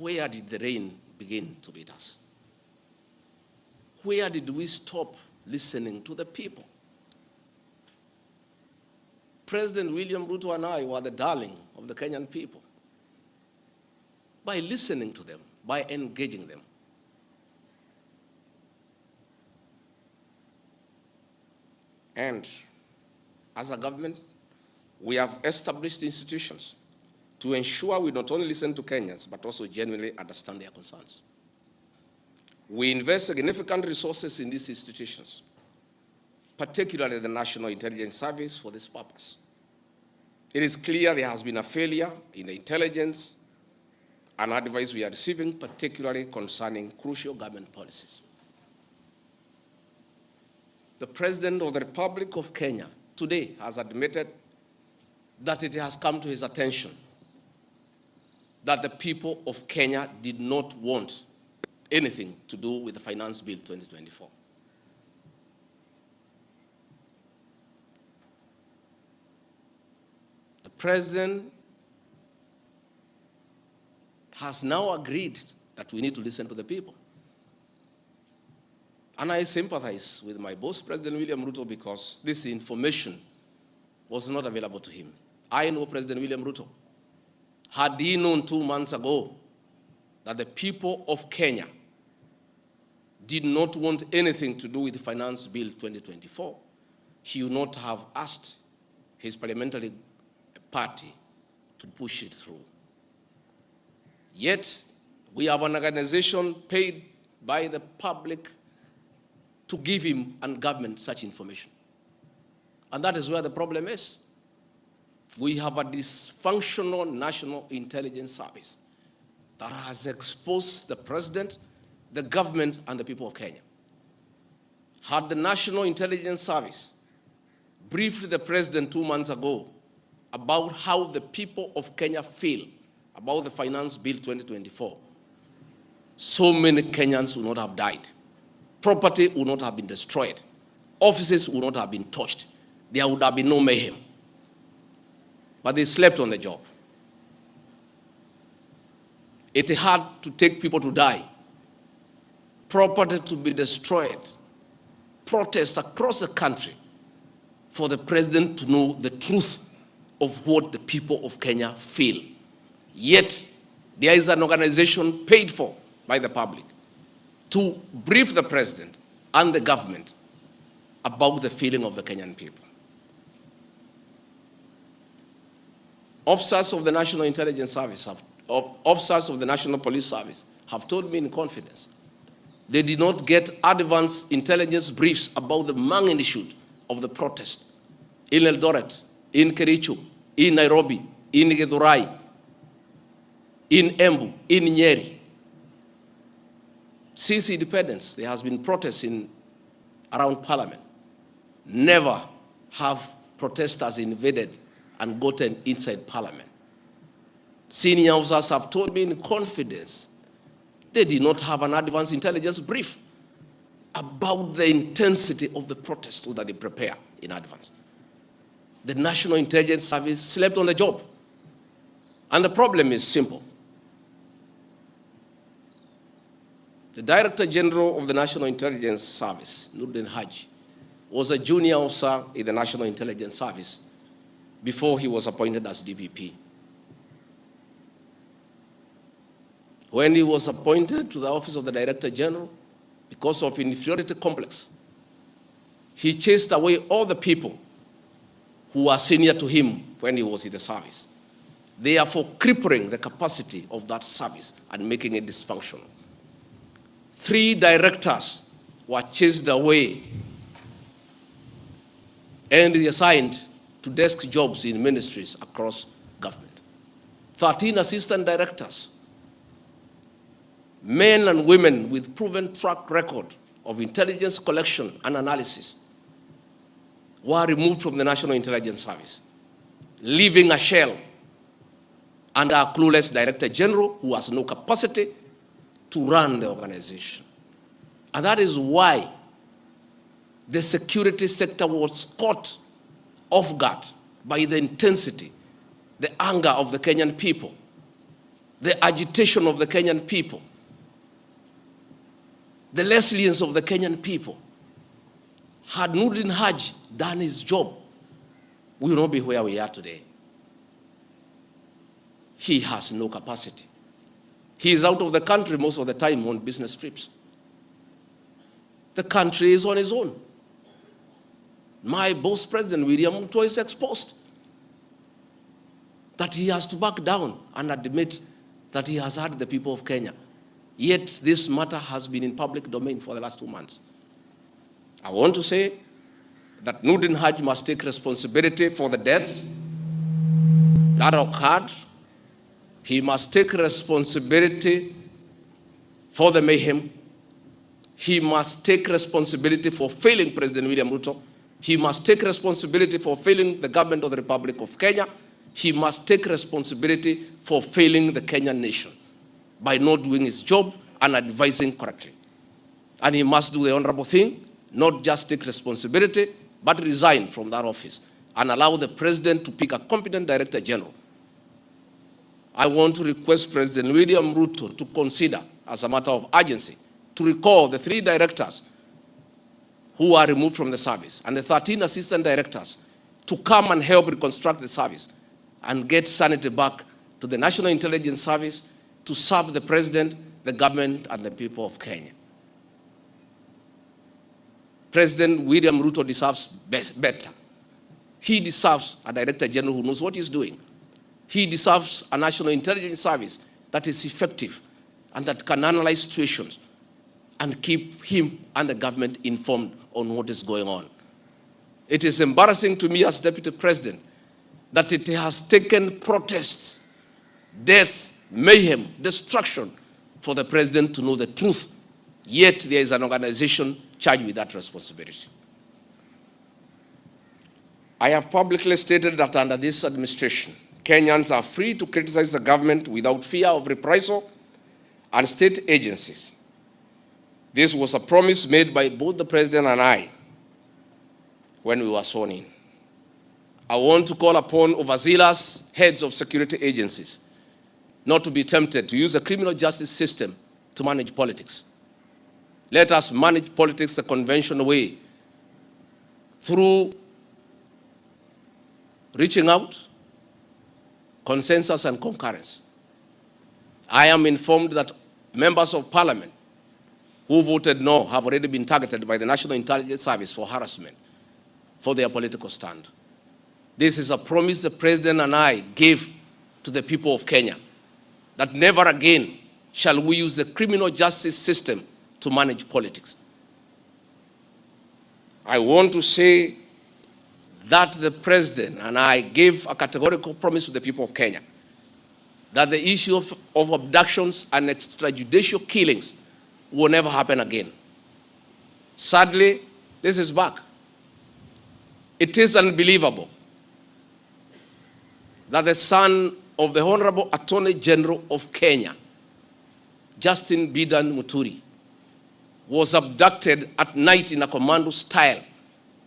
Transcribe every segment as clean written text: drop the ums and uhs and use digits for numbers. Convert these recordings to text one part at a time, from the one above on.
where did the rain begin to beat us? Where did we stop listening to the people? President William Ruto and I were the darling of the Kenyan people by listening to them, by engaging them. And as a government, we have established institutions to ensure we not only listen to Kenyans, but also genuinely understand their concerns. We invest significant resources in these institutions, particularly the National Intelligence Service, for this purpose. It is clear there has been a failure in the intelligence and advice we are receiving, particularly concerning crucial government policies. The President of the Republic of Kenya today has admitted that it has come to his attention that the people of Kenya did not want anything to do with the Finance Bill 2024. The President has now agreed that we need to listen to the people. And I sympathize with my boss, President William Ruto, because this information was not available to him. I know President William Ruto. Had he known 2 months ago that the people of Kenya did not want anything to do with the Finance Bill 2024, he would not have asked his parliamentary party to push it through. Yet, we have an organization paid by the public to give him and government such information. And that is where the problem is. We have a dysfunctional National Intelligence Service that has exposed the president, the government, and the people of Kenya. Had the National Intelligence Service briefed the president 2 months ago about how the people of Kenya feel about the Finance Bill 2024, so many Kenyans would not have died. Property would not have been destroyed. Offices would not have been touched. There would have been no mayhem. But they slept on the job. It had to take people to die, property to be destroyed, protests across the country for the president to know the truth of what the people of Kenya feel. Yet, there is an organization paid for by the public to brief the president and the government about the feeling of the Kenyan people. Officers of the National Intelligence Service, officers of the National Police Service have told me in confidence they did not get advance intelligence briefs about the magnitude of the protest in Eldoret, in Kericho, in Nairobi, in Githurai, in Embu, in Nyeri. Since independence, there has been protests around Parliament. Never have protesters invaded and gotten inside Parliament. Senior officers have told me in confidence they did not have an advance intelligence brief about the intensity of the protest so that they prepare in advance. The National Intelligence Service slept on the job. And the problem is simple. The Director General of the National Intelligence Service, Noordin Haji, was a junior officer in the National Intelligence Service before he was appointed as DPP. When he was appointed to the office of the Director General, because of inferiority complex, he chased away all the people who were senior to him when he was in the service, therefore crippling the capacity of that service and making it dysfunctional. 3 directors were chased away and reassigned to desk jobs in ministries across government. 13 assistant directors, men and women with proven track record of intelligence collection and analysis, were removed from the National Intelligence Service, leaving a shell under a clueless Director General who has no capacity to run the organization. And that is why the security sector was caught off guard by the intensity, the anger of the Kenyan people. the agitation of the Kenyan people, the resilience of the Kenyan people. Had Noordin Haji done his job, we will not be where we are today. He has no capacity. He is out of the country most of the time on business trips. The country is on its own. My boss, President William Ruto, is exposed. That he has to back down and admit that he has hurt the people of Kenya. Yet this matter has been in public domain for the last 2 months. I want to say that Noordin Haji must take responsibility for the deaths that occurred. He must take responsibility for the mayhem. He must take responsibility for failing President William Ruto. He must take responsibility for failing the government of the Republic of Kenya. He must take responsibility for failing the Kenyan nation by not doing his job and advising correctly. And he must do the honorable thing, not just take responsibility, but resign from that office and allow the president to pick a competent director general. I want to request President William Ruto to consider, as a matter of urgency, to recall the 3 directors who are removed from the service and the 13 assistant directors to come and help reconstruct the service and get sanity back to the National Intelligence Service to serve the president, the government, and the people of Kenya. President William Ruto deserves better. He deserves a director general who knows what he's doing. He deserves a National Intelligence Service that is effective and that can analyze situations and keep him and the government informed on what is going on. It is embarrassing to me as Deputy President that it has taken protests, deaths, mayhem, destruction for the president to know the truth. Yet there is an organization charged with that responsibility. I have publicly stated that under this administration, Kenyans are free to criticize the government without fear of reprisal and state agencies. This was a promise made by both the president and I when we were sworn in. I want to call upon overzealous heads of security agencies not to be tempted to use the criminal justice system to manage politics. Let us manage politics the conventional way, through reaching out, consensus, and concurrence. I am informed that members of parliament who voted no have already been targeted by the National Intelligence Service for harassment for their political stand. This is a promise the president and I gave to the people of Kenya, that never again shall we use the criminal justice system to manage politics. I want to say that the president and I gave a categorical promise to the people of Kenya that the issue of abductions and extrajudicial killings will never happen again. Sadly, this is back. It is unbelievable that the son of the Honorable Attorney General of Kenya, Justin Bidan Muturi, was abducted at night in a commando style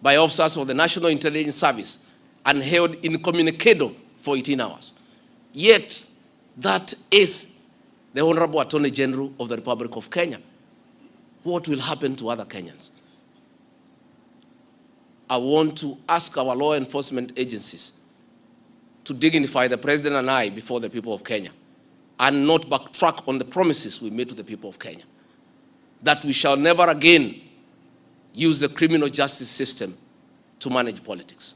by officers of the National Intelligence Service and held incommunicado for 18 hours. Yet, that is the Honorable Attorney General of the Republic of Kenya. What will happen to other Kenyans? I want to ask our law enforcement agencies to dignify the president and I before the people of Kenya and not backtrack on the promises we made to the people of Kenya, that we shall never again use the criminal justice system to manage politics.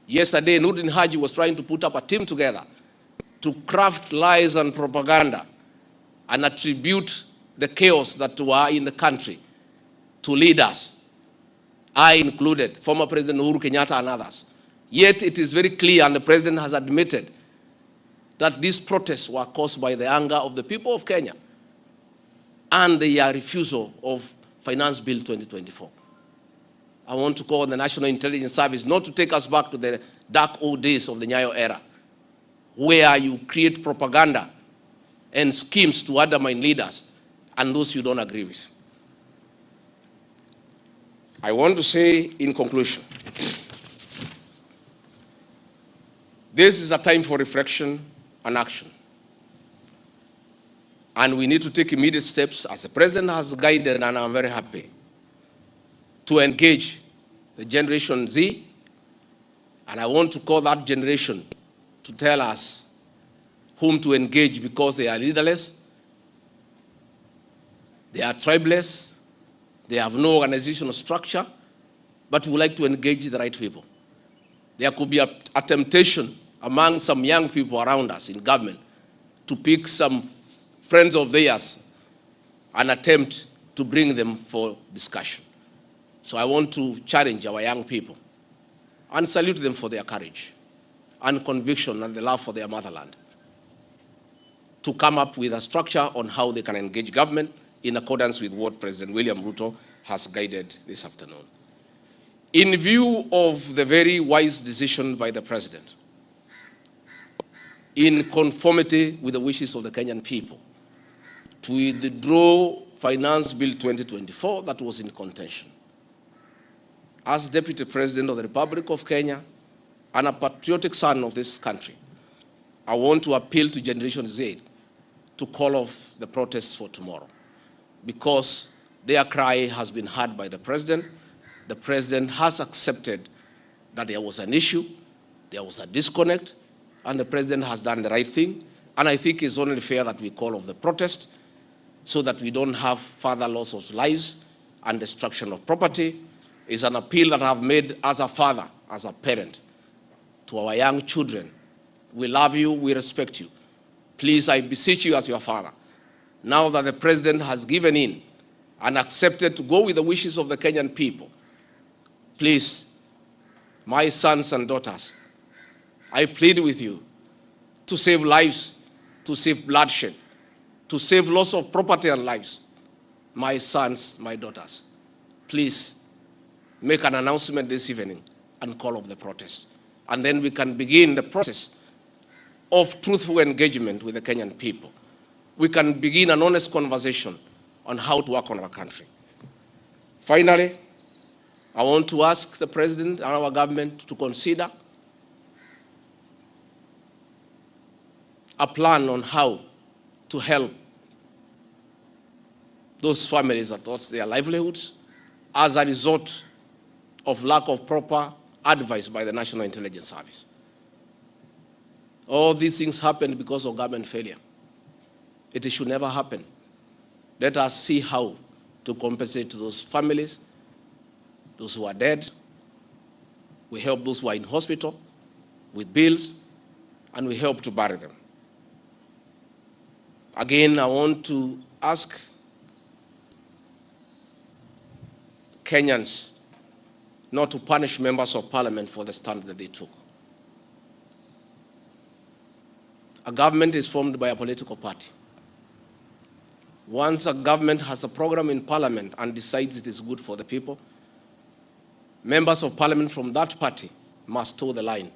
Yesterday, Noordin Haji was trying to put up a team together to craft lies and propaganda and attribute the chaos that were in the country to leaders, I included, former President Uhuru Kenyatta and others. Yet it is very clear, and the president has admitted, that these protests were caused by the anger of the people of Kenya and their refusal of Finance Bill 2024. I want to call on the National Intelligence Service not to take us back to the dark old days of the Nyayo era, where you create propaganda and schemes to undermine leaders and those you don't agree with. I want to say in conclusion, this is a time for reflection and action. And we need to take immediate steps, as the president has guided, and I'm very happy, to engage the Generation Z. And I want to call that generation to tell us whom to engage, because they are leaderless, they are tribeless, they have no organizational structure, but we would like to engage the right people. There could be a temptation among some young people around us in government to pick some friends of theirs and attempt to bring them for discussion. So I want to challenge our young people and salute them for their courage and conviction and the love for their motherland to come up with a structure on how they can engage government in accordance with what President William Ruto has guided this afternoon. In view of the very wise decision by the president, in conformity with the wishes of the Kenyan people, to withdraw Finance Bill 2024 that was in contention, as Deputy President of the Republic of Kenya and a patriotic son of this country, I want to appeal to Generation Z to call off the protests for tomorrow, because their cry has been heard by the president. The president has accepted that there was an issue, there was a disconnect, and the president has done the right thing. And I think it's only fair that we call off the protest so that we don't have further loss of lives and destruction of property. It's an appeal that I've made as a father, as a parent, to our young children. We love you, we respect you. Please, I beseech you as your father, now that the president has given in and accepted to go with the wishes of the Kenyan people, please, my sons and daughters, I plead with you to save lives, to save bloodshed, to save loss of property and lives. My sons, my daughters, please make an announcement this evening and call off the protest. And then we can begin the process of truthful engagement with the Kenyan people. We can begin an honest conversation on how to work on our country. Finally, I want to ask the president and our government to consider a plan on how to help those families that lost their livelihoods as a result of lack of proper advice by the National Intelligence Service. All these things happened because of government failure. It should never happen. Let us see how to compensate those families, those who are dead. We help those who are in hospital with bills, and we help to bury them. Again, I want to ask Kenyans not to punish members of parliament for the stand that they took. A government is formed by a political party. Once a government has a program in parliament and decides it is good for the people, members of parliament from that party must toe the line.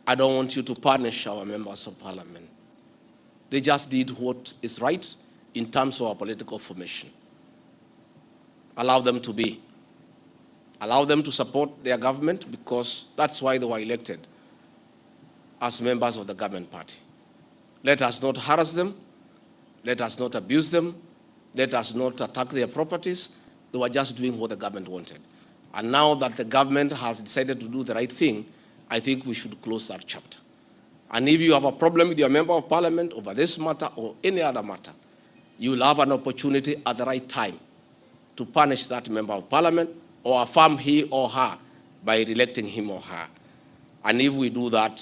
I don't want you to punish our members of parliament. They just did what is right in terms of our political formation. Allow them to be. Allow them to support their government, because that's why they were elected as members of the government party. Let us not harass them. Let us not abuse them. Let us not attack their properties. They were just doing what the government wanted. And now that the government has decided to do the right thing, I think we should close that chapter. And if you have a problem with your member of parliament over this matter or any other matter, you will have an opportunity at the right time to punish that member of parliament or affirm he or her by re-electing him or her. And if we do that,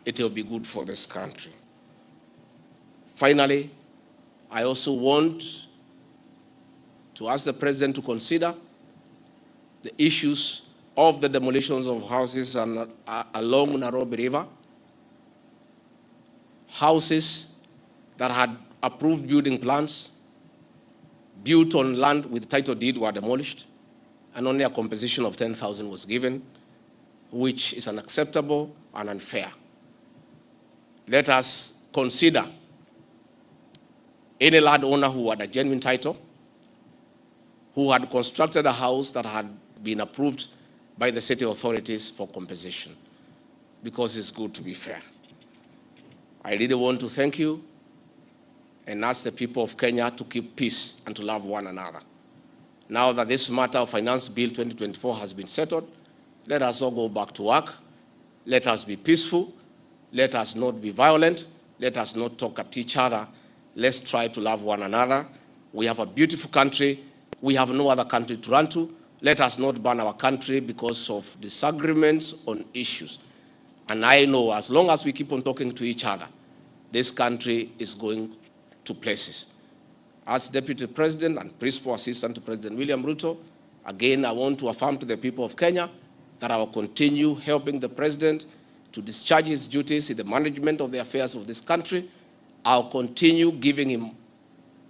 it will be good for this country. Finally, I also want to ask the president to consider the issues of the demolitions of houses along Nairobi River. Houses that had approved building plans, built on land with title deed, were demolished, and only a compensation of 10,000 was given, which is unacceptable and unfair. Let us consider any landowner who had a genuine title, who had constructed a house that had been approved by the city authorities for compensation, because it's good to be fair. I really want to thank you and ask the people of Kenya to keep peace and to love one another. Now that this matter of Finance Bill 2024 has been settled, let us all go back to work. Let us be peaceful. Let us not be violent. Let us not talk at each other. Let's try to love one another. We have a beautiful country. We have no other country to run to. Let us not burn our country because of disagreements on issues. And I know as long as we keep on talking to each other, this country is going to places. As Deputy President and Principal Assistant to President William Ruto, again, I want to affirm to the people of Kenya that I will continue helping the President to discharge his duties in the management of the affairs of this country. I'll continue giving him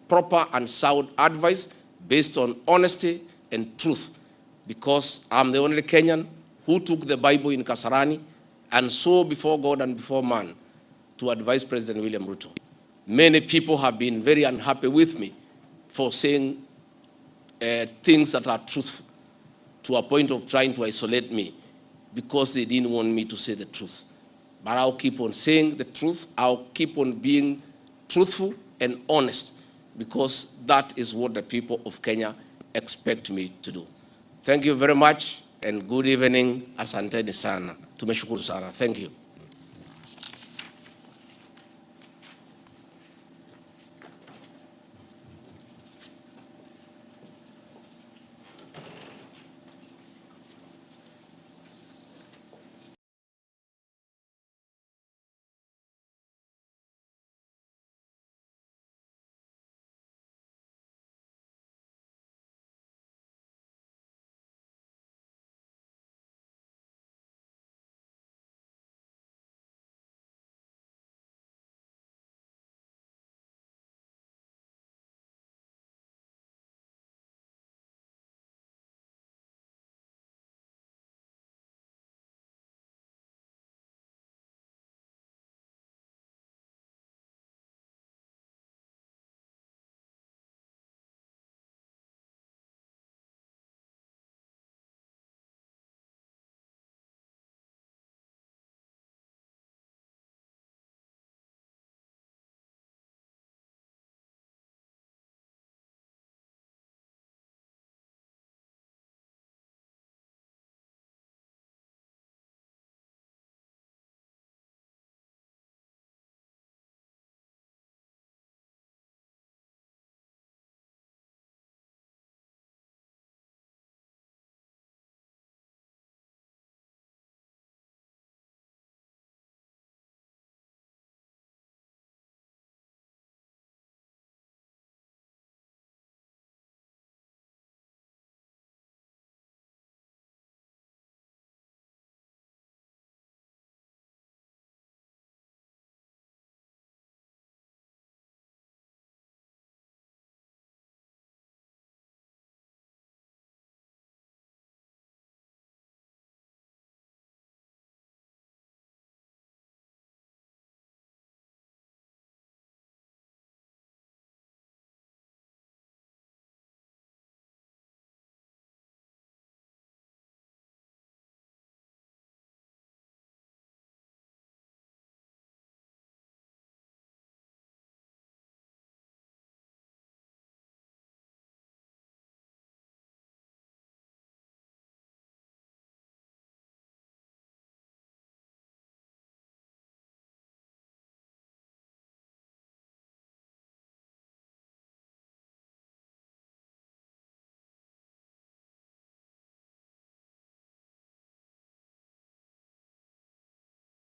proper and sound advice based on honesty and truth, because I'm the only Kenyan who took the Bible in Kasarani and swore before God and before man to advise President William Ruto. Many people have been very unhappy with me for saying things that are truthful, to a point of trying to isolate me because they didn't want me to say the truth. But I'll keep on saying the truth. I'll keep on being truthful and honest, because that is what the people of Kenya expect me to do. Thank you very much and good evening. Asanteni sana. Tumeshukuru sana. Thank you.